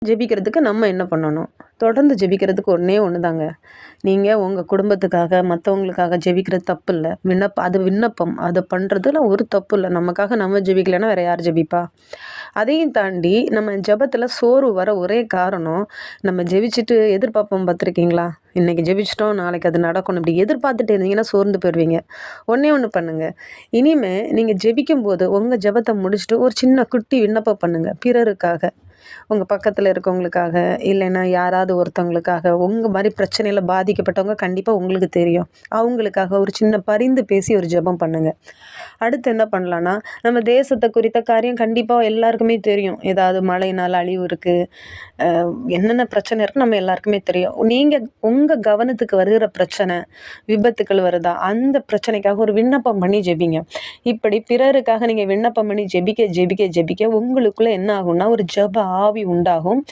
ஜெபிக்கிறதுக்கு நம்ம என்ன பண்ணணும்? தொடர்ந்து ஜெபிக்கிறதுக்கு ஒண்ணே ஒண்ணு தாங்க. நீங்க உங்க குடும்பத்துக்காக, மத்தவங்களுக்காக ஜெபிக்கிறது தப்பில்ல. அது விண்ணப்பம். அத பண்றதுல ஒரு தப்பு இல்ல. நமக்காக நம்ம ஜெபிக்கலன்னா வேற யார் ஜெபிப்பா? அதையும் தாண்டி நம்ம ஜெபத்துல சோர்வு வர ஒரே காரணம், நம்ம ஜெபிச்சுட்டு எதிர்பார்ப்போம் பார்த்துருக்கீங்களா? இன்னைக்கு ஜெபிச்சுட்டோம், நாளைக்கு அது நடக்கணும். இப்படி எதிர்பார்த்துட்டு இருந்தீங்கன்னா சோர்ந்து போயிருவீங்க. ஒண்ணே ஒண்ணு பண்ணுங்க. இனிமே நீங்க ஜெபிக்கும்போது உங்க ஜெபத்த முடிச்சுட்டு ஒரு சின்ன குட்டி விண்ணப்பம் பண்ணுங்க. பிறருக்காக. உங்க பக்கத்துல இருக்கவங்களுக்காக, இல்லைன்னா யாராவது ஒருத்தவங்களுக்காக, உங்க மாரி பிரச்சனையில பாதிக்கப்பட்டவங்க கண்டிப்பா உங்களுக்கு தெரியும். அவங்களுக்காக ஒரு சின்ன பரிந்து பேசி ஒரு ஜெபம் பண்ணுங்க. அடுத்து என்ன பண்ணலான்னா, நம்ம தேசத்த குறித்த காரியம் கண்டிப்பா எல்லாருக்குமே தெரியும். ஏதாவது மழையினால அழிவு இருக்கு. அ என்னென்ன பிரச்சனை இருக்குன்னு நம்ம எல்லாருக்குமே தெரியும். நீங்க உங்க கவனத்துக்கு வருகிற பிரச்சனை, விபத்துக்கள் வருதா? அந்த பிரச்சனைக்காக ஒரு விண்ணப்பம் பண்ணி ஜெபிங்க. இப்படி பிறருக்காக நீங்க விண்ணப்பம் பண்ணி ஜெபிக்க, ஜெபிக்க, ஜெபிக்க உங்களுக்குள்ள என்ன ஆகும்னா, ஒரு ஜெப ஆவி உண்டாகும்.